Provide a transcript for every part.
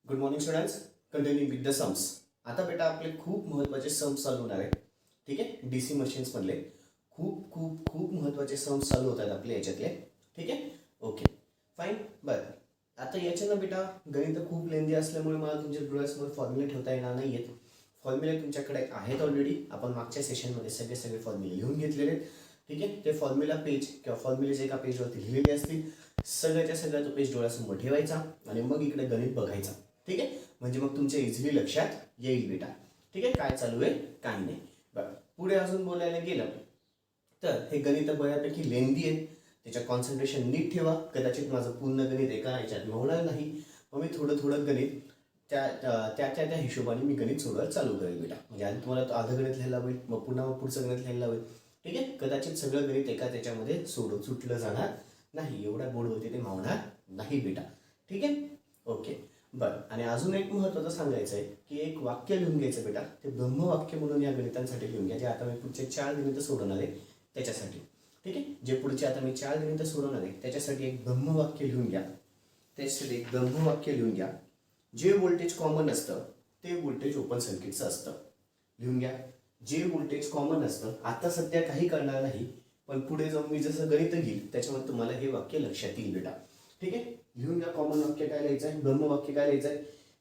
Good morning students. Continue with the sums. आता बेटा आपले खूप महत्त्वाचे सम्स चालू होणार आहेत. ठीक आहे, डीसी मशीन्स मधले खूप खूप खूप महत्त्वाचे सम्स चालू होत आहेत आपले याच्यातले. ठीक आहे, ओके फाईन. बरं, आता याच्यानं बेटा गणित खूप लेंदी असल्यामुळे मला तुमच्या डोळ्यासमोर फॉर्म्युले ठेवता येणार नाही आहेत. फॉर्म्युले तुमच्याकडे आहेत ऑलरेडी. आपण मागच्या सेशनमध्ये सगळे फॉर्म्युले लिहून घेतलेले आहेत. ठीक आहे, ते फॉर्म्युला पेज किंवा फॉर्म्युलेज एका पेजवरती लिहिलेले असतील. सगळ्याच्या सगळ्या तो पेज डोळ्यासमोर ठेवायचा आणि मग इकडे गणित बघायचा. ठीक आहे, म्हणजे मग तुमच्या इझिली लक्षात येईल बेटा. ठीक आहे, काय चालू आहे काय नाही. बरं, पुढे अजून बोलायला गेलं तर हे गणित बऱ्यापैकी लेंदी आहे. त्याच्या कॉन्सन्ट्रेशन नीट ठेवा. कदाचित माझं पूर्ण गणित एका याच्यात होणार नाही, मग मी थोडं थोडं गणित त्या हिशोबाने मी गणित सोडवायला चालू करेल बेटा. म्हणजे आधी तुम्हाला अर्धं गणित लिहायला होईल, मग पुन्हा पुढचं गणित लिहायला होईल. ठीक आहे, कदाचित सगळं गणित एका त्याच्यामध्ये सुटलं जाणार नाही. एवढ्या बोर्डवरती ते मावणार नाही बेटा. ठीक आहे, ओके. बरं, आणि अजून एक महत्त्वाचं सांगायचं आहे की एक वाक्य लिहून घ्यायचं बेटा. ते ब्रह्मवाक्य म्हणून या गणितांसाठी लिहून घ्या, जे आता मी पुढचे 4 गणित सोडवणार आहे त्याच्यासाठी. ठीक आहे, जे पुढचे आता मी 4 गणित सोडवणार आहे त्याच्यासाठी एक ब्रह्मवाक्य लिहून घ्या. त्याच्यासाठी एक ब्रह्मवाक्य लिहून घ्या. जे व्होल्टेज कॉमन असतं ते व्होल्टेज ओपन सर्किटचं असतं. लिहून घ्या. जे व्होल्टेज कॉमन असतं, आता सध्या काही करणार नाही, पण पुढे जाऊन मी जसं गणित घेईल त्याच्यामध्ये तुम्हाला हे वाक्य लक्षात येईल बेटा. ठीक आहे, लिहून घ्या. कॉमन वाक्य काय लिहायचं आहे, ब्रह्मवाक्य काय लिहायचं आहे.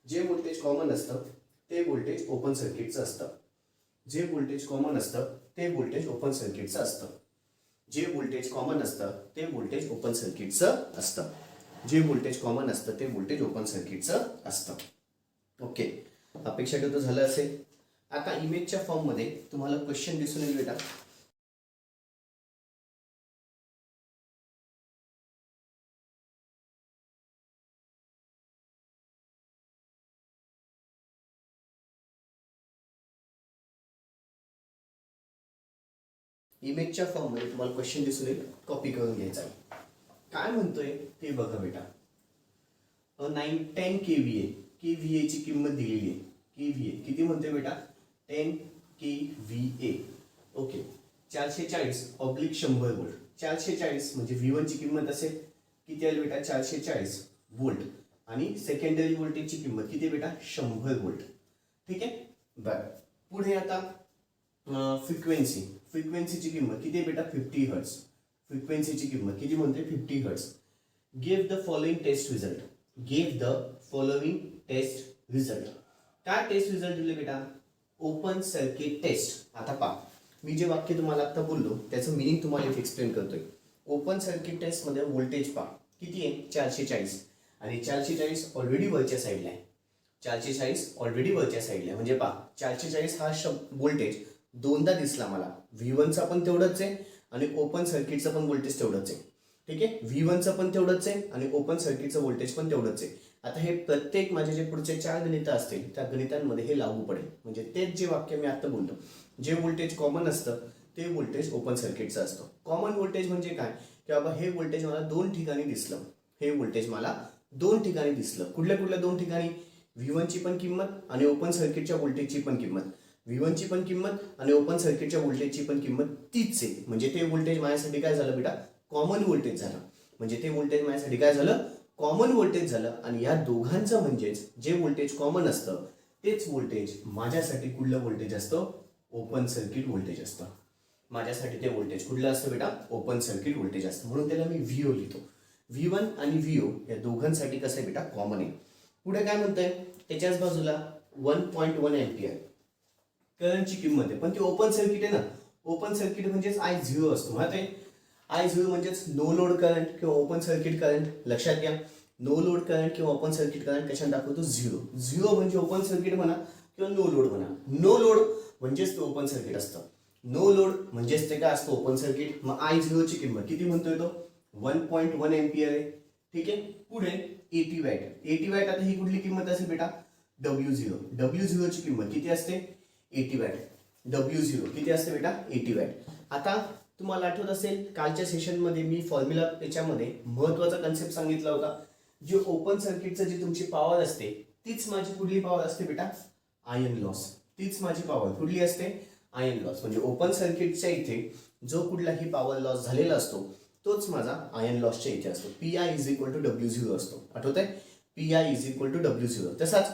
जे व्होल्टेज कॉमन असतं ते व्होल्टेज ओपन सर्किटचं असतं. जे व्होल्टेज कॉमन असतं ते व्होल्टेज ओपन सर्किटचं असतं. जे व्होल्टेज कॉमन असतं ते व्होल्टेज ओपन सर्किटचं असतं. जे व्होल्टेज कॉमन असतं ते व्होल्टेज ओपन सर्किटचं असतं. ओके, अपेक्षा ठेवतो झालं असेल. आता इमेजच्या फॉर्ममध्ये तुम्हाला क्वेश्चन दिसून येईल बेटा. इमेजच्या फॉर्ममध्ये तुम्हाला क्वेश्चन दिसून येईल, कॉपी करून घ्यायचा आहे. काय म्हणतोय ते बघा बेटा. 10 KVA. KVA ची किंमत दिलेली आहे. KVA किती म्हणतोय बेटा, 10 KVA. Okay, 440/100 volt. 440 म्हणजे V1 ची किंमत असेल किती आली बेटा, 440 वोल्ट. आणि सेकंडरी व्होल्टेजची किंमत किती बेटा, 100 वोल्ट. ठीक आहे, बरं. पुढे आता फ्रिक्वेन्सीची किंमत किती आहे बेटा, 50 हर्ट्ज. फ्रिक्वेन्सीची किंमत किती म्हणते, 50 hertz. Give the following test result. Give the following test result. काय टेस्ट रिझल्ट दिले बेटा, ओपन सर्किट टेस्ट. आता पहा, मी जे वाक्य तुम्हाला आता बोललो त्याचं मिनिंग तुम्हाला इथे एक्सप्लेन करतोय. ओपन सर्किट टेस्ट मध्ये व्होल्टेज पहा किती आहे, 440. आणि 440 ऑलरेडी वरच्या साईडला आहे. 440 ऑलरेडी वरच्या साईडला आहे. म्हणजे पहा, 440 हा व्होल्टेज दोनदा दिसला मला. V1चा पण तेवढंच आहे आणि ओपन सर्किटचं पण व्होल्टेज तेवढंच आहे. ठीक आहे, V1चं पण तेवढंच आहे आणि ओपन सर्किटचं व्होल्टेज पण तेवढंच आहे. आता हे प्रत्येक माझे जे पुढचे 4 गणित असतील त्या गणितांमध्ये हे लागू पडेल. म्हणजे तेच जे वाक्य मी आता बोललो, जे व्होल्टेज कॉमन असतं ते व्होल्टेज ओपन सर्किटचं असतं. कॉमन व्होल्टेज म्हणजे काय, की बाबा हे व्होल्टेज मला 2 ठिकाणी दिसलं. हे व्होल्टेज मला 2 ठिकाणी दिसलं. कुठल्या 2 ठिकाणी, V1ची पण किंमत आणि ओपन सर्किटच्या व्होल्टेजची पण किंमत. V1ची पण किंमत आणि ओपन सर्किटच्या व्होल्टेजची पण किंमत तीच आहे. म्हणजे ते व्होल्टेज माझ्यासाठी काय झालं बेटा, कॉमन व्होल्टेज झालं. म्हणजे ते व्होल्टेज माझ्यासाठी काय झालं, कॉमन व्होल्टेज झालं. आणि या दोघांचं म्हणजेच जे व्होल्टेज कॉमन असतं तेच व्होल्टेज माझ्यासाठी कुठलं व्होल्टेज असतं, ओपन सर्किट व्होल्टेज असतं. माझ्यासाठी ते व्होल्टेज कुठलं असतं बेटा, ओपन सर्किट व्होल्टेज असतं. म्हणून त्याला मी VO लिहितो. V1 आणि VO या दोघांसाठी कसं आहे बेटा, कॉमन आहे. पुढे काय म्हणतंय, त्याच्याच बाजूला 1.1 एम्पियर करंटची किंमत आहे. पण ती ओपन सर्किट आहे ना. ओपन सर्किट म्हणजेच I0 असतो. माहिती आहे, I0 म्हणजेच नो लोड करंट किंवा ओपन सर्किट करंट. लक्षात घ्या, नो लोड करंट किंवा ओपन सर्किट करंट कशाने दाखवतो, 0. 0 म्हणजे ओपन सर्किट म्हणा किंवा नो लोड म्हणा. नो लोड म्हणजेच ते ओपन सर्किट असतं. नो लोड म्हणजेच ते काय असतं, ओपन सर्किट. मग I0 ची किंमत किती म्हणतोय तो, 1.1 एम्पियर आहे. ठीक आहे, पुढे 80 वॅट. 80 वॅट आता ही कुठली किंमत असेल बेटा, W0. W0 ची किंमत किती असते, 80 वॅट. W0 किती असते बेटा, 80 वॅट. आता तुम्हाला आठवत असेल कालच्या सेशनमध्ये मी फॉर्म्युला त्याच्यामध्ये महत्वाचा कन्सेप्ट सांगितला होता. जे ओपन सर्किटचं जी तुमची पॉवर असते तीच माझी कुठली पॉवर असते बेटा, आयर्न लॉस. तीच माझी पॉवर कुठली असते, आयर्न लॉस. म्हणजे ओपन सर्किटच्या इथे जो कुठलाही पॉवर लॉस झालेला असतो तोच माझा आयर्न लॉसच्या इथे असतो. PI = W0 असतो. आठवत आहे, PI is equal to W0. तसाच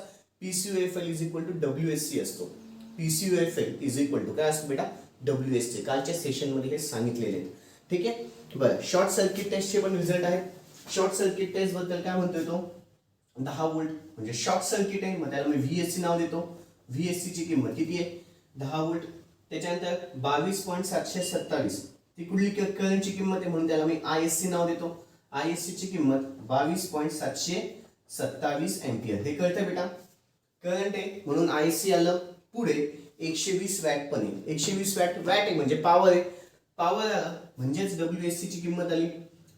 PCUFL is equal to WSC असतो. PCUFL इज इक्वल टू काय असतो बेटा WSC. कालच्या सेशनमध्ये हे सांगितलेले आहेत. ठीक आहे. बरं, शॉर्ट सर्किट टेस्टचे पण रिझल्ट आहेत. शॉर्ट सर्किट टेस्ट बद्दल काय म्हणतोय तो 10 व्होल्ट म्हणजे शॉर्ट सर्किट आहे, मग त्याला मी VSC नाव देतो. VSC ची किंमत किती आहे 10 व्होल्ट. त्याच्यानंतर 22.727 ती कुठली करंटची किंमत आहे म्हणून त्याला मी ISC नाव देतो. ISC ची किंमत 22.727 एम्पियर. हे कळतं बेटा, करंट आहे म्हणून ISC आलं. पुढे 120 वॅट पण आहे. 120 वॅट आहे म्हणजे पॉवर आहे. पॉवर आला म्हणजेच WSC ची किंमत आली.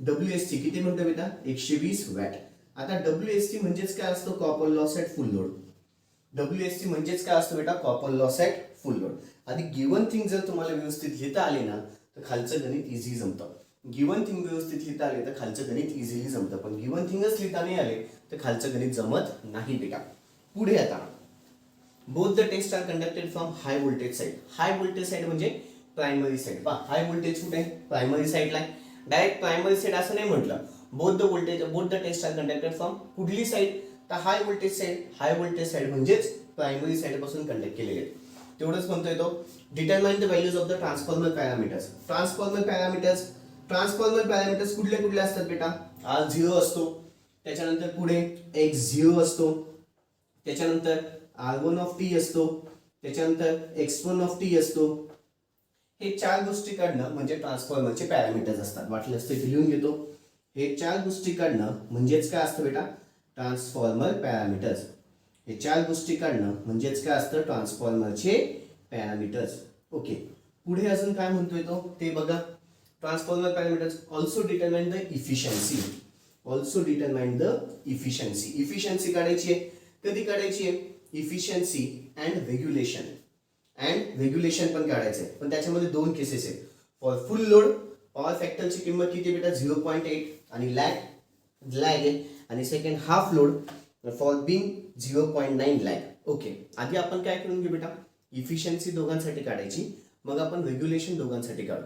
WSC किती म्हणतो बेटा 120 वॅट. आता WSC म्हणजेच काय असतो copper loss at full load. WSC म्हणजेच काय असतो बेटा copper loss at full load. आधी गिवन थिंग जर तुम्हाला व्यवस्थित लिहिता आले ना तर खालचं गणित इझी जमतं. गिवन थिंग व्यवस्थित लिहिता आले तर खालचं गणित इझिली जमतं, पण गिवन थिंगच लिहिता नाही आले तर खालचं गणित जमत नाही बेटा. पुढे आता both the test are conducted from high voltage side. High voltage side म्हणजे प्रायमरी साइड. पहा हाय व्होल्टेज कुठे आहे प्रायमरी साइडला आहे. डायरेक्ट प्रायमरी साइड असं नाही म्हटलं. Both the test are conducted from कुठली साइड तर high voltage side. High voltage side म्हणजेच प्रायमरी साइड पासून कंडक्ट केलेले आहेत. तेवढंच म्हणतोय तो. Determine the values of the transformer parameters. Transformer parameters कुठले असतात बेटा R0 असतो, त्याच्यानंतर पुढे X0 असतो, त्याच्यानंतर R1 ऑफ T असतो, त्याच्यानंतर X1 ऑफ T असतो. हे 4 गोष्टी काढणं म्हणजे ट्रान्सफॉर्मरचे पॅरामीटर्स असतात. वाटलं असते लिहून घेतो. हे 4 गोष्टी काढणं म्हणजेच काय असतं बेटा ट्रान्सफॉर्मर पॅरामीटर्स. हे 4 गोष्टी काढणं म्हणजेच काय असतं ट्रान्सफॉर्मरचे पॅरामीटर्स. ओके. पुढे अजून काय म्हणतोय तो ते बघा. Transformer parameters also determine the efficiency. Efficiency काढायची आहे. कधी काढायची आहे इफिशियन्सी अँड रेग्युलेशन पण काढायचं आहे, पण त्याच्यामध्ये 2 केसेस आहेत. फॉर फुल लोड पॉवर फॅक्टरची किंमत किती बेटा 0.8 आणि लॅग आहे, आणि second half load for being 0.9 lag. Okay. आधी आपण काय करून घेऊ बेटा इफिशियन्सी दोघांसाठी काढायची, मग आपण रेग्युलेशन दोघांसाठी काढू.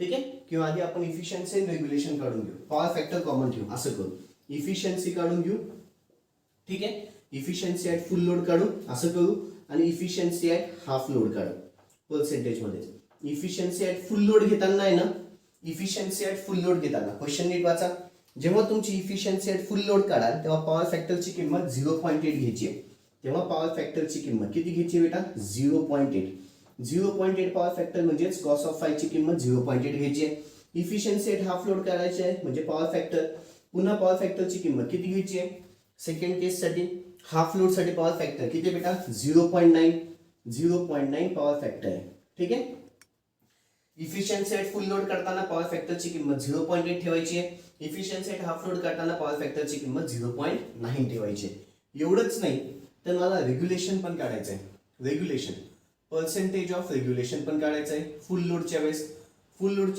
ठीक आहे. किंवा आधी आपण इफिशियन्सी आणि रेग्युलेशन काढून घेऊ. पॉवर फॅक्टर कॉमन ठेवू असं करू. इफिशियन्सी काढून घेऊ. ठीक आहे. इफिशियन्सी ॲट फुल लोड काढू असं करू, आणि इफिशियन्सी ॲट हाफ लोड काढू पर्सेंटेजमध्ये. इफिशियन्सी ॲट फुल लोड घेताना आहे ना, इफिशियन्सी ॲट फुल लोड घेताना क्वेश्चन नीट वाचा. जेव्हा तुमची इफिशियन्सी ॲट फुल लोड काढाल तेव्हा पॉवर फॅक्टरची किंमत 0.8 घ्यायची आहे. तेव्हा पॉवर फॅक्टरची किंमत किती घ्यायची बेटा 0.8. 0.8 पॉवर फॅक्टर म्हणजेच कॉस ऑफ फायची किंमत 0.8 घ्यायची आहे. इफिशियन्सी ॲट हाफ लोड काढायची आहे म्हणजे पॉवर फॅक्टर. पुन्हा पॉवर फॅक्टरची किंमत किती घ्यायची आहे सेकंड केससाठी. हाफ लोड साठी पॉवर फॅक्टर किती बेटा 0.9 पॉवर फॅक्टर आहे. ठीक आहे. इफिशियन्सी ॲट फुल लोड करताना पॉवर फॅक्टरची किंमत 0.8 ठेवायची आहे. इफिशियन्सी ॲट हाफ लोड करताना पॉवर फॅक्टरची किंमत 0.9 ठेवायची आहे. एवढंच नाही तर मला रेग्युलेशन पण काढायचं आहे. रेग्युलेशन पर्सेंटेज ऑफ रेग्युलेशन पण काढायचं आहे. फुल लोडच्या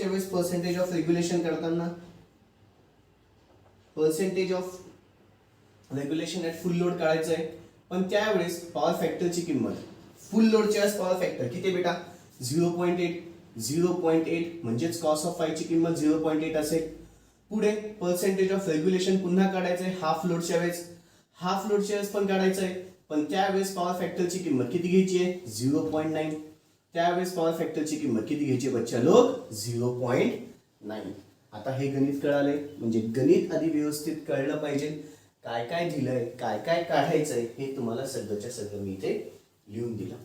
वेळेस पर्सेंटेज ऑफ रेग्युलेशन करताना percentage of regulation at full load काढायचं आहे. पण त्यावेळेस पॉवर फॅक्टरची किंमत फुल लोडच्या वेळेस पॉवर फॅक्टर किती बेटा 0.8 म्हणजेच कॉस ऑफ फायची किंमत 0.8 असेल. पुढे पर्सेंटेज ऑफ रेग्युलेशन पुन्हा काढायचं आहे हाफ लोडच्या वेळेस पण काढायचं आहे, पण त्यावेळेस पॉवर फॅक्टरची किंमत किती घ्यायची आहे 0.9. त्यावेळेस पॉवर फॅक्टरची किंमत किती घ्यायची बच्चा लोक 0.9. आता हे गणित कळालंय म्हणजे गणित आधी व्यवस्थित कळलं पाहिजे. काय काय दिलंय काय काढायचंय हे तुम्हाला सगळंच्या सगळं मी इथे लिहून दिलं.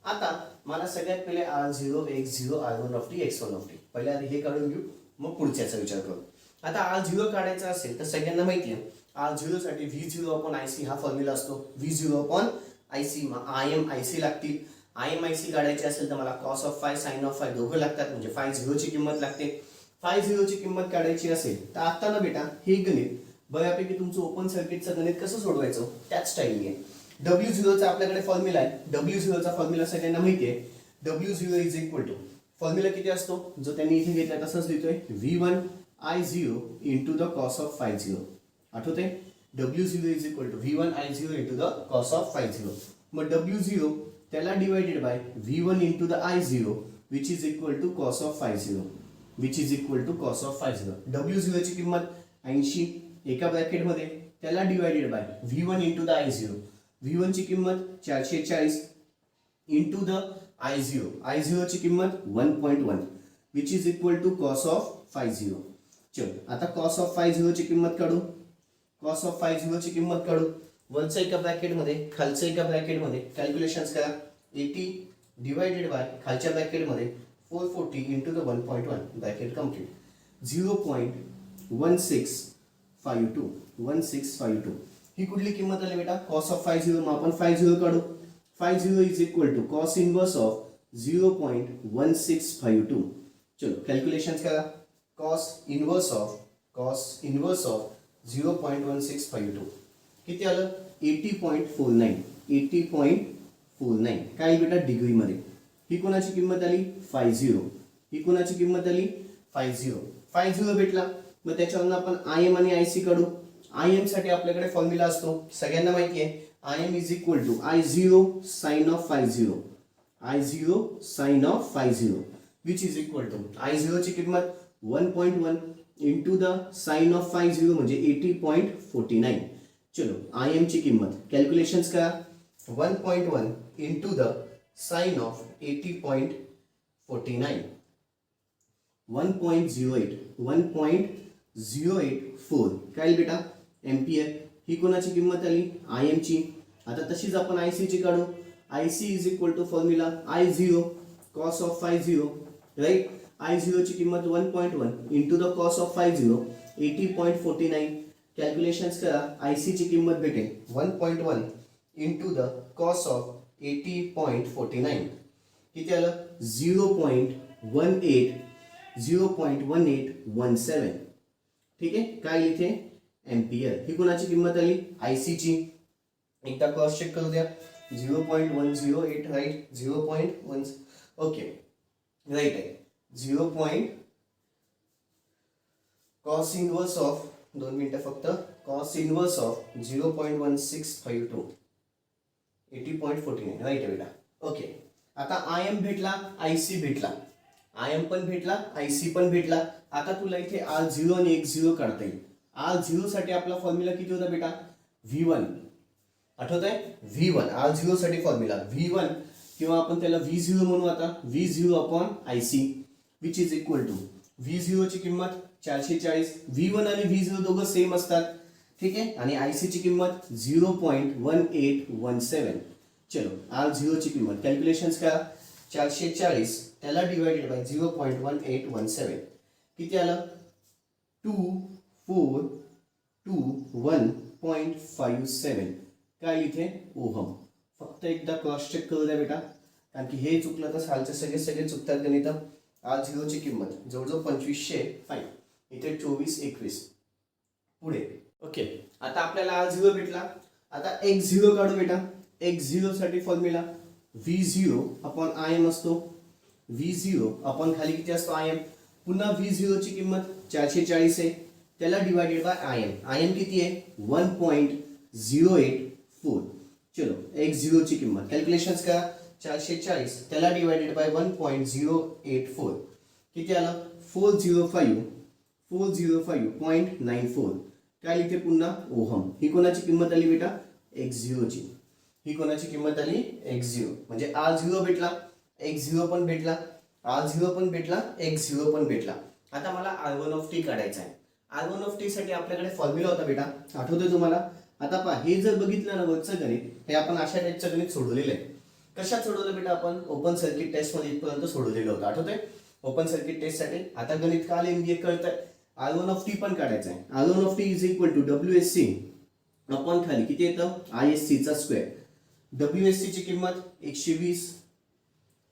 आता मला सगळ्यात पहिले R0 X0 R1 of T X1 of T पहिले आधी हे काढून घेऊ मग पुढच्याचा विचार करू. आता R0 काढायचा असेल तर सगळ्यांना माहिती आहे R0 साठी V0/IC हा फॉर्म्युला असतो. V0/IC IM/IC लागतील. IM/IC काढायची असेल तर मला cos of five sin of five दोघं लागतात म्हणजे फाय 0 ची किंमत लागते. फाय 0 ची किंमत काढायची असेल तर आता ना बेटा हे गणित बऱ्यापैकी तुमचं ओपन सर्किटचं गणित कसं सोडवायचं त्याच स्टाईलने. W0 चा आपल्याकडे फॉर्म्युला आहे. W0 चा फॉर्म्युला सगळ्यांना माहिती आहे. W0 is equal to formula किती असतो जो त्यांनी इथे घेतला तसंच लिहितोय V1I0 into the cos of phi 0. आठवते W0 is equal to V1I0 into the cos of phi 0. मग W0 त्याला divided by V1 into the I0 which is equal to cos of phi 0 W0 ची किंमत 80 एका ब्रॅकेटमध्ये त्याला divided by V1 into the I0. V1 ची किंमत 440 into the I0. I0 ची किंमत 1.1 which is equal to cos of φ0. चलो आता कॉस ऑफ φ0 ची किंमत काढू. कॉस ऑफ φ0 ची किंमत काढू. वरच्या एका ब्रॅकेट मध्ये खालच्या एका ब्रॅकेट मध्ये कॅल्क्युलेशन्स करा. 80 डिवायडेड बाय खालच्या ब्रॅकेट मध्ये 440 इंटू द 1.1 ब्रॅकेट कंप्लीट. 0.1652 ही कुठली किंमत आली बेटा. Cos of φ0. मग आपण φ0 काढू. φ0 is equal to cos inverse of 0.1652. चलो कॅल्क्युलेशन्स करा. कॉस इनवर्स ऑफ 0.1652 किती आलं. 80.49 काय बेटा डिग्री मध्ये. ही कोणाची किंमत आली φ0. ही कोणाची किंमत आली φ0 भेटला. मग त्याच्यावरून आपण IM आणि IC काढू. IM साठी आपल्याकडे फॉर्म्युला असतो सगळ्यांना माहिती आहे. IM is equal to I0 sine of φ0. I0 sine of φ0 which is equal to I0 ची किंमत 1.1 इंटू द साइन ऑफ φ0 म्हणजे 80.49. चलो IM ची किंमत कॅल्क्युलेशन्स करा. 1.1 इंटू द साइन ऑफ 80.49 1.084 काय बेटा एम्पियर. ही कोणाची किंमत आली IM ची. आता तशीच आपण IC ची काढू. IC is equal to formula I0 cos of φ0 right. I0 ची किंमत 1.1 into the cos of φ0 80.49. Calculations करा. IC ची किंमत भेटेल 1.1 इंटू द कॉस ऑफ 80.49 किती आलं 0.1817. ठीक आहे. काय इथे एम्पियर. ही कोणाची किंमत आली IC ची. एकदा क्रॉस चेक करू द्या. 0.108 राईट. 0.1 ओके राईट आहे. 0. कॉस इनवर्स ऑफ 2 मिनिटं फक्त. कॉस इनवर्स ऑफ 0.1652 80.49 राईट आहे बेटा. ओके आता IM भेटला IC भेटला. IM पण भेटला IC पण भेटला. आता तुला इथे R0 आणि X0 काढता येईल. R0 साठी आपला फॉर्म्युला किती होता बेटा V1. आठवत आहे V1. R0 साठी फॉर्म्युला V1 किंवा आपण त्याला V0 म्हणू. आता V0 upon IC which is equal to V0 ची किंमत 440. V1 आणि V0 दोघं सेम असतात. ठीक आहे. आणि IC ची किंमत 0.1817. चलो R0 ची किंमत कॅल्क्युलेशन्स करा. 440 त्याला डिवायडेड बाय 0.1817 किती आलं 2421.57 काय इथे ओहम. फक्त एकदा क्रॉस चेक करू द्या बेटा कारण की हे चुकलं तर सालचे सगळे चुकतात गणित. R0 ची किंमत जवळजवळ 2500 फाईन. इथे 2421 पुढे. ओके आता आपल्याला R0 भेटला. आता X0 काढू बेटा. X0 साठी फॉर्म्युला V0 अपॉन IM असतो. V0 अपॉन खाली किती असतो IM. पुन्हा V0 ची किंमत 440 आहे. त्याला डिवायडेड बाय IM किती आहे 1.084. चलो X0 ची किंमत कॅल्क्युलेशन्स करा. 440 त्याला डिवायडेड बाय 1.084 किती आलं 405.94 काय इथे पुन्हा ओहम. ही कोणाची किंमत आली बेटा X0 ची. ही कोणाची किंमत आली X0 म्हणजे R0 भेटला X0 पण भेटला. R0 पण भेटला X0 पण भेटला. आता मला R1 ऑफ t काढायचा आहे. R1 ऑफ t साठी आपल्याकडे फॉर्म्युला होता बेटा आठवतोय तुम्हाला. आता पहा हे जर बघितलं ना वरचं गणित हे आपण अशा टाईपचं गणित सोडवलेलं आहे. कशात सोडवलं बेटा आपण ओपन सर्किट टेस्ट मध्ये इथपर्यंत सोडवलेलं होतं आठवतंय ओपन सर्किट टेस्ट साठी. आता गणित का लिहिली कळतंय. R1 ऑफ t पण काढायचं आहे. R1 of t is equal to WSC upon खाली किती येतं ISC चा स्क्वेअर. WSC ची किंमत 120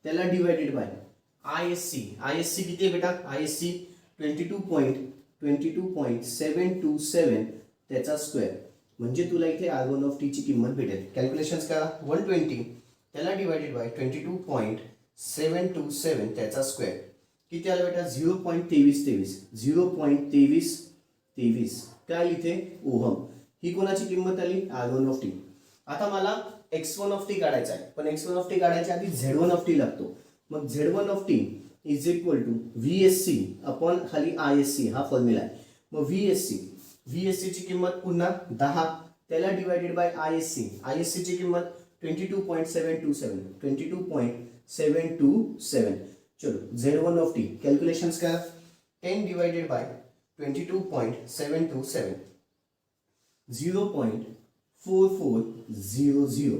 त्याला डिवायडेड बाय ISC किती आहे बेटा ISC 22.727 त्याचा स्क्वेअर म्हणजे तुला इथे R1 ऑफ t ची किंमत भेटेल. कॅल्क्युलेशन्स करा. 120 त्याला डिवायडेड बाय 22.727 त्याचा स्क्वेअर किती आला बेटा 0.23 काय इथे ओहम. ही कोणाची किंमत आली R1 ऑफ t. आता मला X1 ऑफ t काढायचा आहे पण X1 ऑफ t काढायच्या आधी Z1 ऑफ t लागतो. मग Z1 of t is equal to VSC upon खाली ISC हा फॉर्म्युला आहे. मग VSC VSC ची किंमत पुन्हा 10, त्याला डिवाइडेड बाय ISC. ISC ची किंमत 22.727, 22.727. चलो Z1 ऑफ टी कॅल्क्युलेशन्स करा. 10 डिवाइडेड बाय 22.727, 0.4400.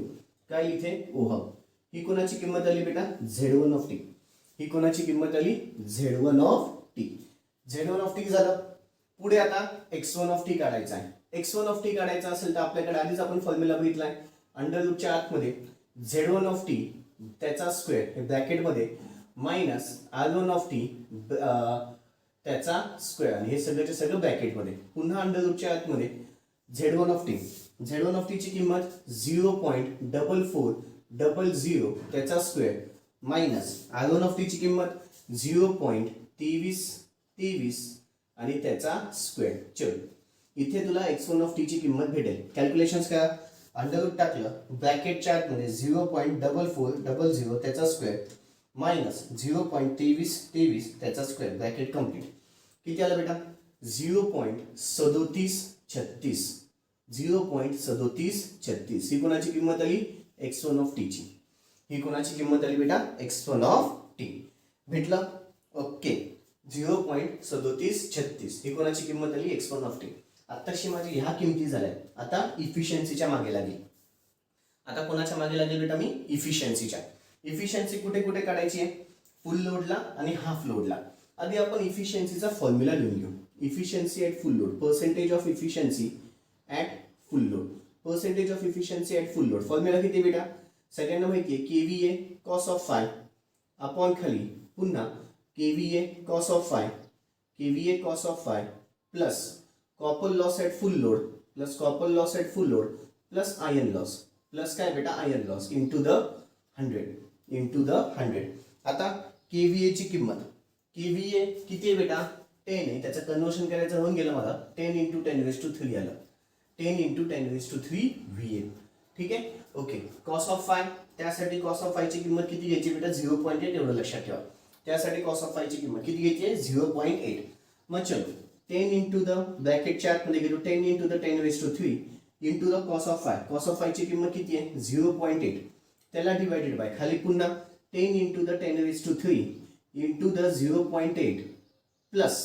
काय इथे ओहम. ही कोणाची किंमत आली बेटा? Z1 of T. ही कोणाची किंमत आली? Z1 of T. Z1 of T झालं. पुढे आता x1 ऑफ टी काढायचा आहे. x1 ऑफ टी काढायचा असेल तर आपल्याकडे आधीच आपण फॉर्म्युला बघितलाय. अंडर रूटच्या आतमध्ये Z1 ऑफ टी त्याचा स्क्वेअर हे ब्रॅकेटमध्ये मायनस R1 ऑफ टी त्याचा स्क्वेअर आणि हे सगळ्याच्या सगळं ब्रॅकेटमध्ये. पुन्हा अंडर रूटच्या आतमध्ये Z1 of T. Z1 of T ची किंमत 0.4400 त्याचा square minus R1 of T ची किंमत 0.2323 आणि त्याचा स्क्वेअर. चल इथे तुला x1 ऑफ टी ची किंमत भेटेल. कॅल्क्युलेशन्स करा. अंडर रूट टाकलं ब्रॅकेटच्या आतमध्ये 0.4400 त्याचा स्क्वेअर मायनस 0.2323 त्याचा स्क्वेअर ब्रॅकेट कम्प्लीट. किती आलं बेटा? 0.3736. 0.3736 ही कोणाची किंमत आली? x1 ऑफ टी ची. ही कोणाची किंमत आली बेटा? x1 of T. भेटलं? ओके. 0.3736 ही कोणाची किंमत आली? x1 of T. आताशी माझी ह्या किमती झाल्या. आता इफिशियन्सीच्या मागे लागेल. आता कोणाच्या मागे लागेल बेटा मी? इफिशियन्सीच्या. इफिशियन्सी कुठे कुठे काढायची आहे? फुल लोडला आणि हाफ लोडला. आधी आपण इफिशियन्सीचा फॉर्म्युला लिहून घेऊ. Efficiency at full load, percentage of efficiency at full load. Percentage of efficiency at full load formula किती बेटा? सगळ्यांना माहिती आहे KVA cos of five upon खाली पुन्हा KVA cos of five, KVA cos of phi plus copper loss at full load plus copper loss at full load plus iron loss plus काय बेटा? Iron loss into the 100. आता KVA ची किंमत, KVA किती आहे बेटा? 10 आहे. त्याचं कन्वर्शन करायचं होऊन गेलं मला. 10 × 10⁻³ आलं. 10 × 10⁻³ VA. ठीक आहे. ओके. कॉस ऑफ फाय, त्यासाठी कॉस ऑफ फायची किंमत किती घ्यायची बेटा? 0.8. एवढं लक्षात ठेवा. त्यासाठी कॉस ऑफ फायची किंमत किती घ्यायची आहे? 0.8. मग चलो 10 इंटू द ब्रॅकेटच्या आतमध्ये गेलो 10 × 10⁻³ into the cos of phi. Cos of फायची किंमत किती आहे? 0.8. त्याला डिवाइडेड बाय खाली पुन्हा 10 × 10⁻³ into the 0.8 plus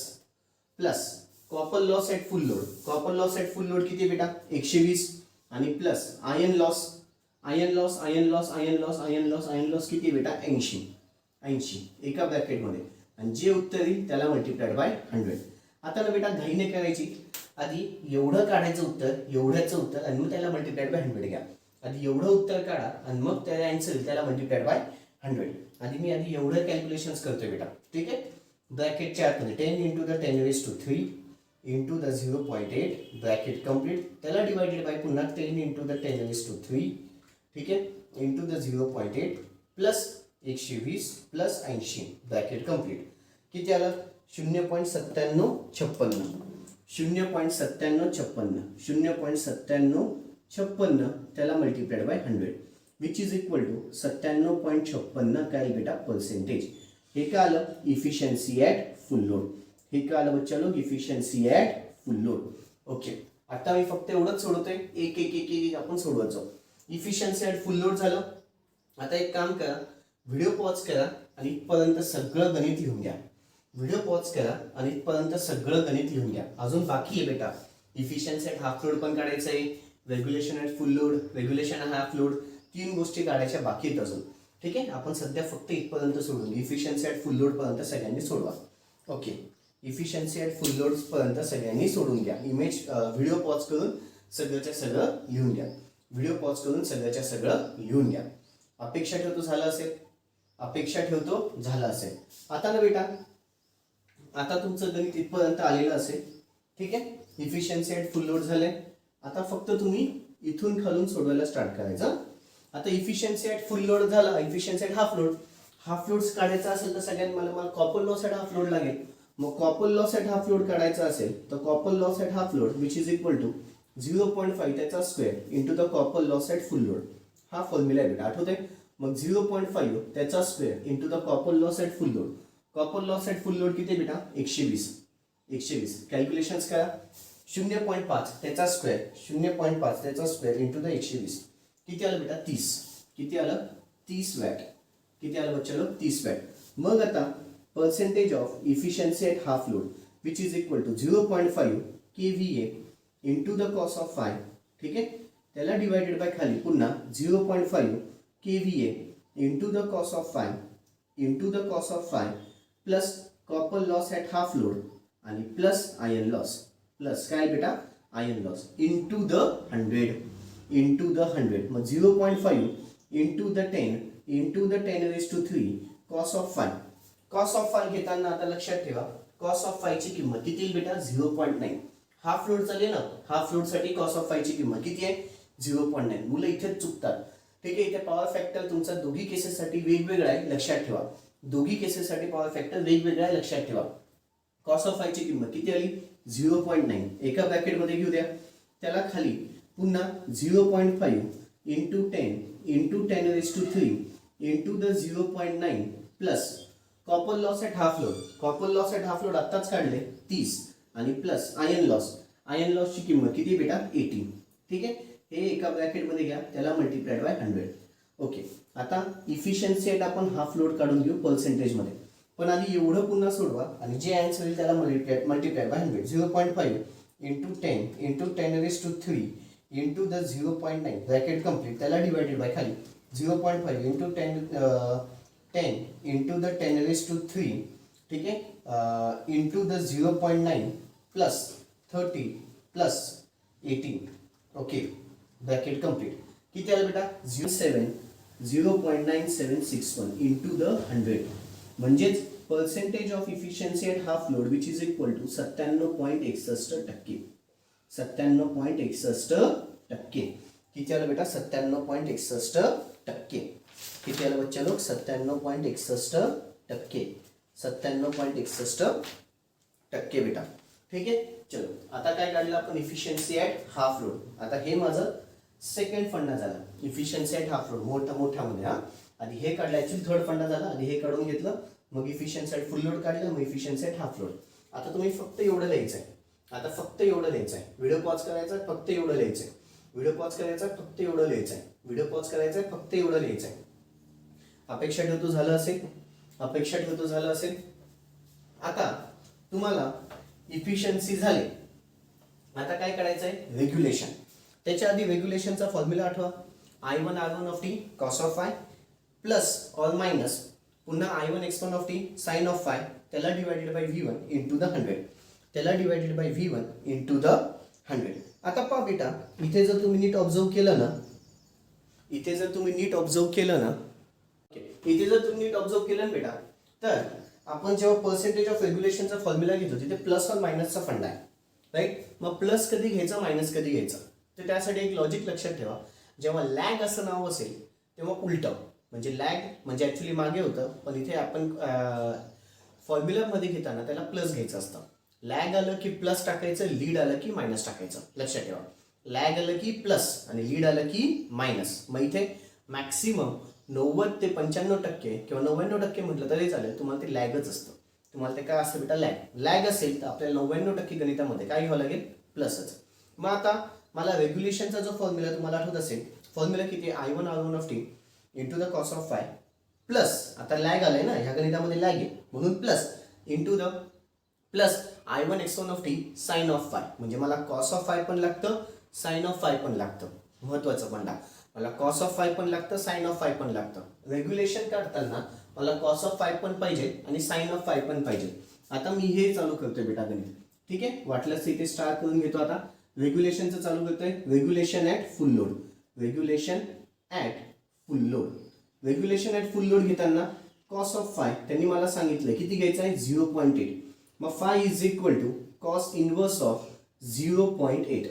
copper loss at full load. Copper loss at full load किती बेटा? 120 आणि प्लस आयर्न लॉस किती बेटा? 80 एका ब्रॅकेटमध्ये. आणि जे उत्तर येईल त्याला मल्टिप्लाइड बाय 100. आता ना बेटा घाईने करायची. आधी एवढं काढायचं उत्तर, एवढ्याचं उत्तर आणि मग त्याला मल्टिप्लाइड बाय 100 घ्या. आधी एवढं उत्तर काढा आणि मग त्याला आन्सर त्याला मल्टिप्लाइड बाय 100. आधी एवढं कॅल्क्युलेशन्स करतोय बेटा. ठीक आहे. ब्रॅकेटच्या आतमध्ये 10 × 10⁻³ इंटू द 0.8 ब्रॅकेट कम्प्लीट. त्याला डिवाइडेड बाय पुन्हा 10 × 10⁻³ ठीक आहे into the 0.8 plus 120 plus 80 bracket complete. किती आलं? 0.9756 त्याला multiplied by 100 which is equal to 97.56 काय बेटा? पर्सेंटेज. हे काय आलं? Efficiency at full load. हे काय आलं बच्चा लोक? Efficiency at full load. Okay. आता मी फक्त एवढंच सोडवतोय. एक आपण सोडवत जाऊ. इफिशियन्सी ॲट फुल लोड झालं. आता एक काम करा, व्हिडिओ पॉज करा आणि इथपर्यंत सगळं गणित लिहून घ्या. व्हिडिओ पॉज करा आणि इथपर्यंत सगळं गणित लिहून घ्या. अजून बाकी आहे बेटा. इफिशियन्सी ॲट हाफ लोड पण काढायचं आहे, regulation at full load, regulation at half load, 3 गोष्टी काढायच्या बाकी आहेत अजून. ठीक आहे. आपण सध्या फक्त इथपर्यंत सोडून इफिशियन्सी ॲट फुल लोड पर्यंत सगळ्यांनी सोडवा. Okay. Efficiency at full load पर्यंत सगळ्यांनी सोडून घ्या. व्हिडिओ पॉज करून सगळ्याच्या सगळं लिहून घ्या. व्हिडिओ पॉज करून सगळ्याच्या सगळं लिहून घ्या. अपेक्षा ठेवतो झालं असेल. आता ना बेटा आता तुमचं गणित इथपर्यंत आलेलं असेल. ठीक आहे. इफिशियन्सी ॲट फुल लोड झाले. आता फक्त तुम्ही इथून खालून सोडवायला स्टार्ट करायचं. आता इफिशियन्सी ॲट फुल लोड झाला. Efficiency at half load. Half load काढायचा असेल तर सगळ्यात मला copper loss at half load लागेल. मग copper loss at half load काढायचा असेल तर copper loss at half load which is equal to 0.5 त्याचा square into the copper loss at full load. हा फॉर्म्युला आहे बेटा. आठवते? मग 0.5 त्याचा square into the copper loss at full load. Copper loss at full load किती बेटा? 120. Calculations करा. 0.5 त्याचा स्क्वेअर 0.5 त्याचा स्क्वेअर इंटू द 120 किती आलं बेटा 30 किती आलं 30 वॅट किती आलं बच्चा 30 वॅट. मग आता percentage of efficiency at half load which is equal to 0.5 KVA into the cos of phi. ठीक आहे त्याला डिवायडेड बाय खाली पुन्हा 0.5 KVA into the cos of phi plus copper loss at half load आणि plus iron loss plus काय बेटा iron loss into the 100 मग 0.5 into the 10 into the 10⁻³ cos of phi घेताना आता लक्षात ठेवा कॉस ऑफ फायची किंमत किती येईल बेटा 0.9. हाफ लोड चालेल ना हाफ लोडसाठी कॉस ऑफ फायची किंमत किती आहे 0.9. मुलं इथेच चुकतात. ठीक आहे इथे पॉवर फॅक्टर तुमचा दोघी केसेससाठी वेगवेगळा आहे लक्षात ठेवा. दोघी केसेससाठी पॉवर फॅक्टर वेगवेगळा आहे लक्षात ठेवा. कॉस ऑफ फायची किंमत किती आली 0.9 एका ब्रॅकेटमध्ये घेऊ द्या. त्याला खाली पुन्हा 0.5 into 10 into 10⁻³ into the 0.9 plus copper loss at half load आत्ताच काढले 30 आणि प्लस आयर्न लॉसची किंमत किती बेटा 18. ठीक आहे हे एका ब्रॅकेटमध्ये घ्या त्याला मल्टिप्लाइड बाय 100. ओके आता इफिशियन्सी ॲट आपण हाफ लोड काढून घेऊ पर्सेंटेजमध्ये. पण आधी एवढं पुन्हा सोडवा आणि जे आन्सर येईल त्याला multiply by 100. 0.5 into 10 into 10⁻³ into the 0.9 bracket complete त्याला डिवायडेड बाय खाली 0.5 इंटू 10 इंटू द 10⁻³ ठीक आहे into the 0.9 plus 30 plus 18. Okay bracket complete किती आलं बेटा 0.9761 इंटू द 100 म्हणजेच percentage of efficiency at half load which is equal to 97.61%. 97.61% किती आलं बेटा 97.61%. किती आलं बच्चा लोक 97.61%. 97.61% बेटा. ठीक आहे चलो आता काय काढलं आपण इफिशियन्सी ॲट हाफ लोड. आता हे माझं सेकंड फंडा झाला इफिशियन्सी ॲट हाफ लोड मोठ्यामध्ये. हा आधी हे काढलं ॲक्च्युली थर्ड फंडा झाला. आधी हे काढून घेतलं मग इफिशियन्सी ॲट फुल लोड काढलं मग इफिशियन्सी ॲट हाफ लोड. आता तुम्ही फक्त एवढं लिहायचं आहे. व्हिडिओ पॉज करायचा फक्त एवढं लिहायचं आहे. अपेक्षा ठेवतो झालं असेल. आता तुम्हाला इफिशियन्सी झाले. आता काय करायचं आहे रेग्युलेशन. त्याच्या आधी रेग्युलेशनचा फॉर्म्युला आठवा I1 R1 of T cos of phi plus or minus पुन्हा I1 X1 of T sine of phi त्याला divided by V1 into the 100. आता पहा बेटा इथे जर तुम्ही नीट ऑब्झर्व केलं ना बेटा तर आपण जेव्हा पर्सेंटेज ऑफ रेग्युलेशनचा फॉर्म्युला घेतो तिथे प्लस और मायनसचा फंडा आहे राईट. मग प्लस कधी घ्यायचा मायनस कधी घ्यायचा तर त्यासाठी एक लॉजिक लक्षात ठेवा. जेव्हा लॅग असं नाव असेल तेव्हा उलटं म्हणजे लॅग म्हणजे ॲक्च्युली मागे होतं पण इथे आपण फॉर्म्युलामध्ये घेताना त्याला प्लस घ्यायचं असतं. लॅग आलं की प्लस टाकायचं लीड आलं की मायनस टाकायचं लक्षात ठेवा. लॅग आलं की प्लस आणि लीड आलं की मायनस. मग इथे मॅक्सिमम 90 ते 95% किंवा 99% म्हटलं तरी चालेल तुम्हाला ते लॅगच असतं. तुम्हाला ते काय असतं बेटा लॅग असेल तर आपल्याला 99% गणितामध्ये काय घ्यावं लागेल प्लसच. मग आता मला रेग्युलेशनचा जो फॉर्म्युला तुम्हाला आठवत असेल फॉर्म्युला किती आहे I1 R1 of T into the cos of phi plus आता लॅग आलाय ना ह्या गणितामध्ये लॅग आहे म्हणून plus into the plus I1 X1 of T sine of phi म्हणजे मला कॉस ऑफ फाय पण लागतं साइन ऑफ फाय पण लागतं. महत्वाचं फंडा मला कॉस ऑफ फाय पण लागतं साइन ऑफ फाय पण लागतं. रेग्युलेशन काढताना मला कॉस ऑफ फाय पण पाहिजे आणि साइन ऑफ फाय पण पाहिजे. आता मी हे चालू करतोय बेटा गणित. ठीक आहे वाटलंच इथे स्टार्ट करून घेतो. आता रेग्युलेशनचं चालू करतोय रेग्युलेशन ॲट फुल लोड घेताना कॉस ऑफ फाय त्यांनी मला सांगितलं किती घ्यायचं आहे 0.8. मग phi is equal to cos inverse of 0.8.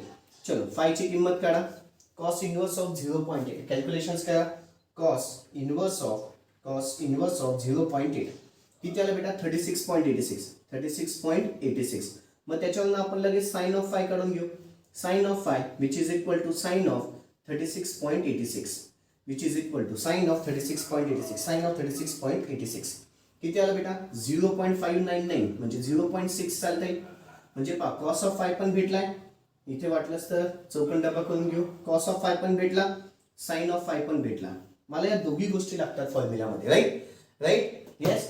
चलो फायची किंमत काढा कॉस इनवर्स ऑफ 0.8 कॅल्क्युलेशन्स करा. कॉस इनवर्स ऑफ 0.8 किती आलं बेटा 36.86. मग त्याच्यावरून आपण लगेच साइन ऑफ फाय काढून घेऊ. Sine of phi which is equal to sine of 36.86 किती आलं बेटा 0.599 म्हणजे 0.6 चालतंय. म्हणजे पहा कॉस ऑफ फाय पण भेटलाय इथे वाटलंच तर चौकन डबा करून घेऊ. कॉस ऑफ फाय पण भेटला, साइन ऑफ फाय पण भेटला. मला या दोघी गोष्टी लागतात फॉर्म्युलामध्ये. Right right yes.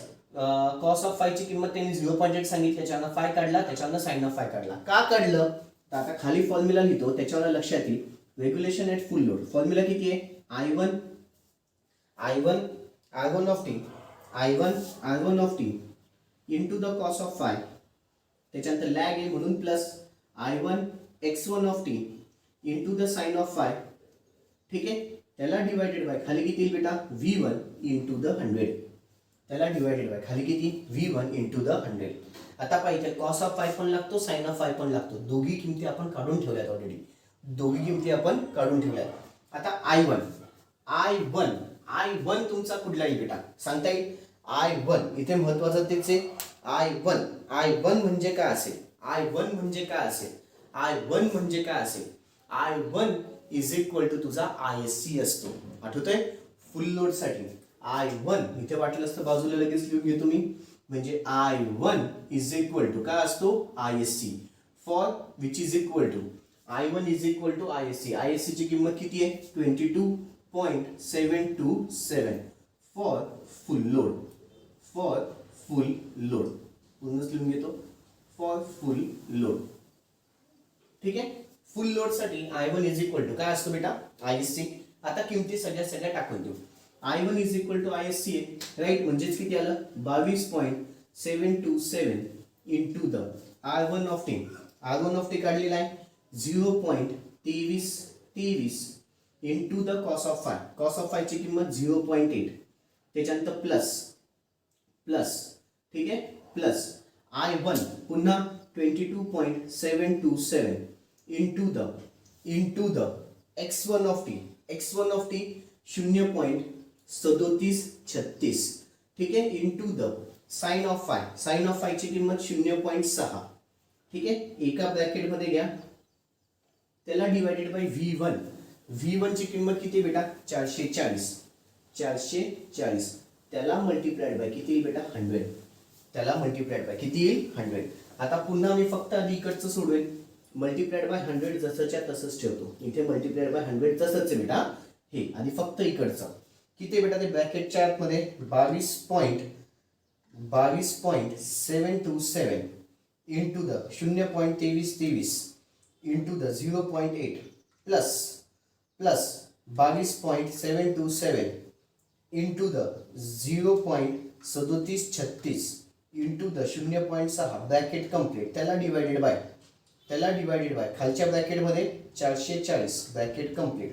Cos of फायची किंमत त्यांनी 0.8 सांगितली, त्याच्यानं फाय काढला, त्याच्यानं साइन ऑफ फाय काढला. का काढलं तर आता खाली फॉर्म्युला लिहितो, त्याच्यावर लक्षात येईल. Regulation at full load formula किती आहे? I1 of T into the cos of phi, त्याच्यानंतर लॅग आहे म्हणून plus I1 x1 of T into the sine of phi. ठीक आहे, त्याला डिवायडेड बाय खाली किती येईल बेटा? V1 into the 100. त्याला डिवायडेड बाय खाली किती? V1 into the 100. आता पाहिजे कॉस ऑफ फाय पण लागतो, साइन ऑफ फाय पण लागतो. दोघी किमती आपण काढून ठेवल्यात ऑलरेडी. दोघी किमती आपण काढून ठेवल्यात. आता I1 तुमचा कुठला येईल बेटा? सांगता येईल? I1 इथे महत्वाचं तेच आहे. I1 म्हणजे काय असेल? I1 म्हणजे काय असेल? I1 इज इक्वल टू तुझा ISC असतो. आठवतंय? फुल लोड साठी I1 इथे वाटलं असतं बाजूला लगेच लिहून घेतो मी. म्हणजे I1 इज इक्वल टू काय असतो? ISC for which is equal to I1 is equal to ISC. ISC ची किंमत किती आहे? 22.727 फॉर फुल लोड. पूर्णच लिहून घेतो. For full load. ठीक आहे, फुल लोड साठी I1 इज इक्वल टू काय असतो बेटा? ISC. आता किमती सगळ्या टाकून देऊ. I1 is equal to ISC आहे. राईट, म्हणजेच किती आलं? 22.727 into the R1 of T. R1 of T काढलेला आहे 0.23 into the cos of phi. Cos of फायची किंमत 0.8, त्याच्यानंतर प्लस. ठीक आहे, प्लस I1 पुन्हा 22.727 into the x1 of T. 0.3736. ठीक आहे, into the sine of phi. Sine of फायची किंमत 0.6. ठीक आहे, एका ब्रॅकेट मध्ये घ्या, त्याला डिवायडेड बाय V1 ची किंमत किती बेटा? 440. त्याला मल्टिप्लाइड बाय किती येईल बेटा? 100. त्याला मल्टिप्लाइड बाय किती येईल? 100. आता पुन्हा मी फक्त आधी इकडचं सोडवेल. मल्टिप्लाइड बाय 100 जसंच्या तसंच ठेवतो. इथे मल्टिप्लाइड बाय 100 तसंच आहे बेटा. हे आधी फक्त इकडचं किती बेटा? ते ब्रॅकेटच्या आतमध्ये 22.727 into the 0.23 into the 0.8 plus 22.727 into the 0.3736 into the 0.6 bracket complete. त्याला डिवायडेड बाय खालच्या ब्रॅकेटमध्ये 440 ब्रॅकेट कंप्लीट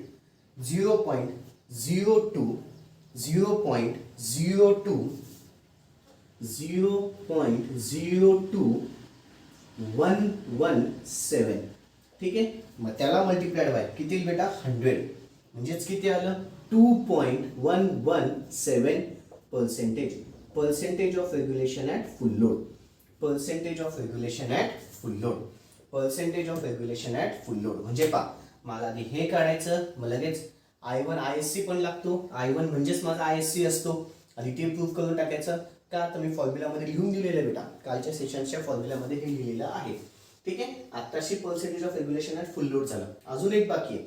0.0217. ठीक आहे, मग त्याला मल्टिप्लाइड बाय किती येईल बेटा? 100. म्हणजेच किती आलं? 2.117%. Percentage of regulation at full load. म्हणजे पहा, मला आधी हे काढायचं, मग लगेच I1 ISC पण लागतो. I1 म्हणजेच माझा ISC असतो. आणि ते प्रूव्ह करून टाकायचं का? तर मी फॉर्म्युलामध्ये लिहून दिलेलं बेटा. कालच्या सेशनच्या फॉर्म्युलामध्ये हे लिहिलेलं आहे. ठीक आहे, आताशी percentage of regulation at full load झालं. अजून एक बाकी आहे.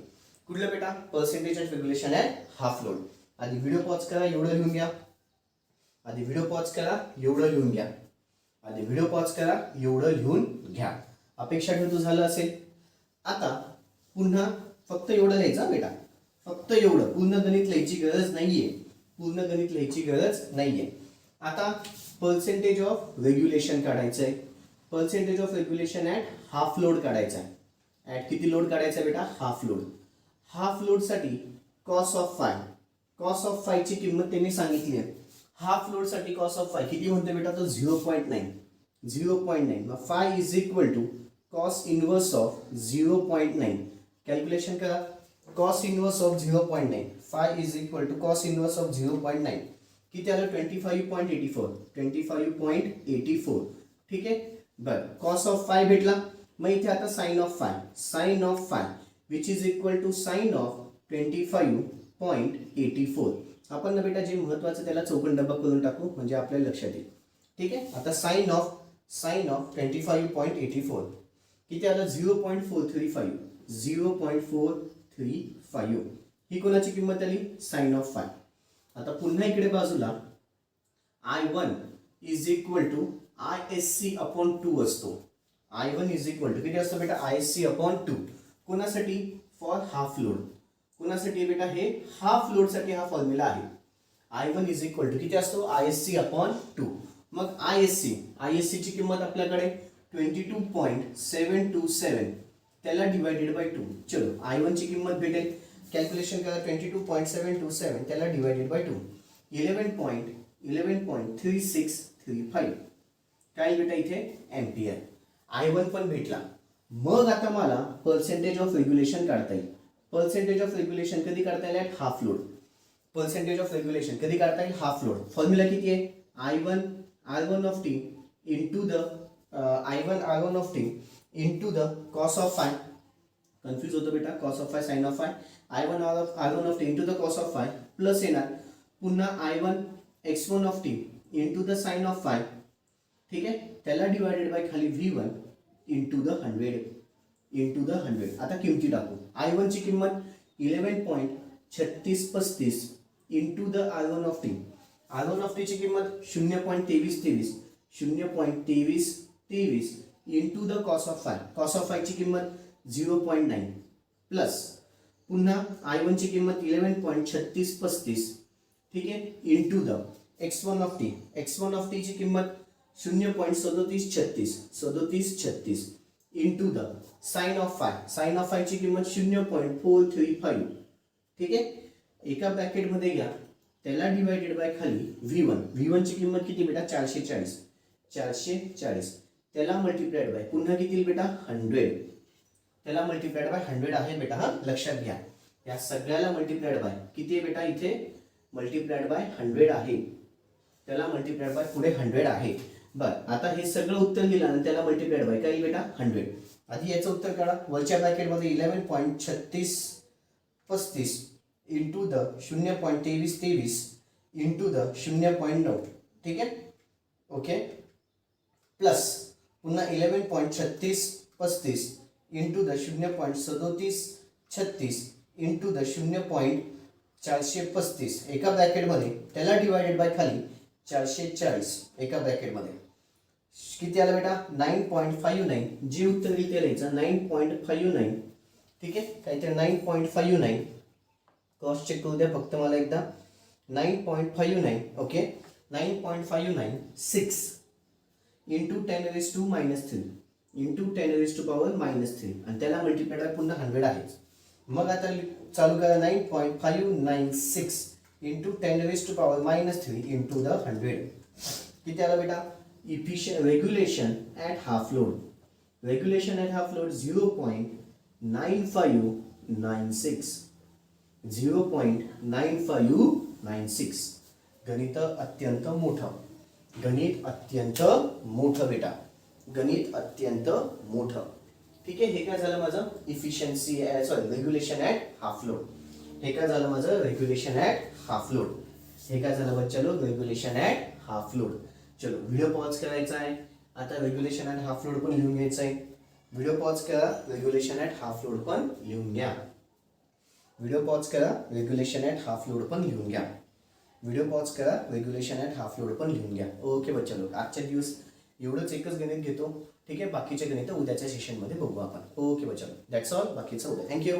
कुठलं बेटा? Percentage of regulation at half load. आधी व्हिडिओ पॉज करा, एवढं लिहून घ्या. अपेक्षा ठेवतो झालं असेल. आता पुन्हा फक्त एवढं लिहायचं बेटा. फक्त एवढं. पूर्ण गणित लिहायची गरज नाहीये. आता पर्सेंटेज ऑफ रेग्युलेशन काढायचं आहे. Percentage of regulation at half load काढायचा आहे. ॲट किती लोड काढायचा आहे बेटा? Half load. हाफ लोड साठी कॉस ऑफ फायची किंमत त्यांनी सांगितली आहे. हाफ लोड साठी कॉस ऑफ फाय किती म्हणते बेटा? तो 0.9. मग phi is equal to cos inverse of 0.9. Calculation करा. Cos inverse of 0.9. Phi is equal to cos inverse of 0.9. किती आलं? 25.84. ठीक आहे, बरं. कॉस ऑफ फाय भेटला. मग इथे आता sine of phi which is equal to sine of 25.84. आपण ना बेटा जे महत्वाचं त्याला चौकन डबा करून टाकू, म्हणजे आपल्याला लक्षात येईल. ठीक आहे, आता साइन ऑफ 25.84 किती आलं 0.435 0.435 ही कोणाची किंमत आली साइन ऑफ फाय. आता पुन्हा इकडे बाजूला I1 is equal to ISC upon 2 असतो. I1 इज इक्वल टू किती असतो बेटा ISC अपॉन 2 कोणासाठी फॉर हाफ लोड. कोणासाठी बेटा हे हाफ लोड साठी हा फॉर्म्युला आहे. I1 इज इक्वल टू किती असतो ISC अपॉन 2. मग ISC ची किंमत आपल्याकडे 22.727 त्याला डिवायडेड बाय 2. चलो I1 ची किंमत भेटेल कॅल्क्युलेशन करा 22.727 त्याला डिवायडेड बाय 2 11.3635 काय बेटा इथे एम्पियर. I1 पण भेटला. मग आता मला पर्सेंटेज ऑफ रेग्युलेशन काढता येईल. पर्सेंटेज ऑफ रेग्युलेशन कधी काढता येईल at half load. Percentage of regulation कधी काढता येईल हाफ लोड. फॉर्म्युला किती आहे I1 R1 of T into the I1 R1 of T into the cos of phi. Confuse होतो बेटा cos of phi sine of phi. I1 R1 of T into the cos of phi plus येणार पुन्हा I1 X1 of T into the sine of phi. ठीक आहे त्याला divided by खाली V1 into the 100 आता किमती टाकू. I1 ची किंमत 11.3635 into the R1 of T. R1 of T ची किंमत 0.2323 into the cos of phi. Cos of phi ची किंमत 0.9 प्लस पुन्हा I1 ची किंमत 11.3635 ठीक आहे into the X1 of T. X1 of T ची किंमत 0.3736 into the sine of phi. Sine of phi ची किंमत 0.435 ठीक आहे एका ब्रॅकेटमध्ये घ्या त्याला डिवायडेड बाय खाली V1 ची किंमत किती बेटा 440 त्याला मल्टिप्लाइड बाय पुन्हा किती बेटा 100 त्याला मल्टिप्लाइड बाय 100 आहे बेटा हा लक्षात घ्या. या सगळ्याला मल्टिप्लाइड बाय किती आहे बेटा इथे मल्टिप्लाइड बाय 100 आहे. त्याला मल्टिप्लाइड बाय पुढे 100 आहे. बरं आता हे सगळं उत्तर दिलं आणि त्याला मल्टिप्लाइड बाय काय बेटा 100. आधी याचं उत्तर काढा. वरच्या ब्रॅकेटमध्ये 11.3635 इंटू द 0.2323 इंटू द 0.9 ठीक आहे ओके प्लस पुन्हा 11.3635 इंटू द 0.3736 इंटू द 0.435 एका ब्रॅकेटमध्ये त्याला डिवायडेड बाय खाली 440 एका ब्रॅकेटमध्ये किती आलं बेटा 9.59. जे उत्तर येईल ते लिहायचं 9.59 ठीक आहे काहीतरी 9.59 क्रॉस चेक करू द्या फक्त मला एकदा 9.59 ओके 9.596 इंटू 10⁻³ इंटू 10⁻³ आणि त्याला मल्टिप्लाइड बाय पुन्हा 100 आहे. मग आता चालू करा 9.596 इंटू 10⁻³ इंटू द 100 किती आला बेटा regulation at half load. Regulation at half load 0.9596 गणित अत्यंत मोठं बेटा गणित अत्यंत मोठं. ठीक आहे हे काय झालं माझं efficiency regulation at half load. हे काय झालं माझं रेग्युलेशन ॲट हाफ लोड. हे काय झालं बच्चालो रेग्युलेशन ॲट हाफ लोड. चलो व्हिडिओ पॉज करायचा आहे. आता रेग्युलेशन ॲट हाफ लोड पण लिहून घ्यायचं आहे. व्हिडिओ पॉज करा रेग्युलेशन ॲट हाफ लोड पण लिहून घ्या. व्हिडिओ पॉज करा रेग्युलेशन ॲट हाफ लोड पण लिहून घ्या. व्हिडिओ पॉज करा रेग्युलेशन ॲट हाफ लोड पण लिहून घ्या. ओके बच्चालो आजच्या दिवस एवढंच एकच गणित घेतो. ठीक आहे बाकीचे गणित उद्याच्या सेशनमध्ये बघू आपण. ओके बच्चालो दॅट्स ऑल बाकीचं उद्या. थँक्यू.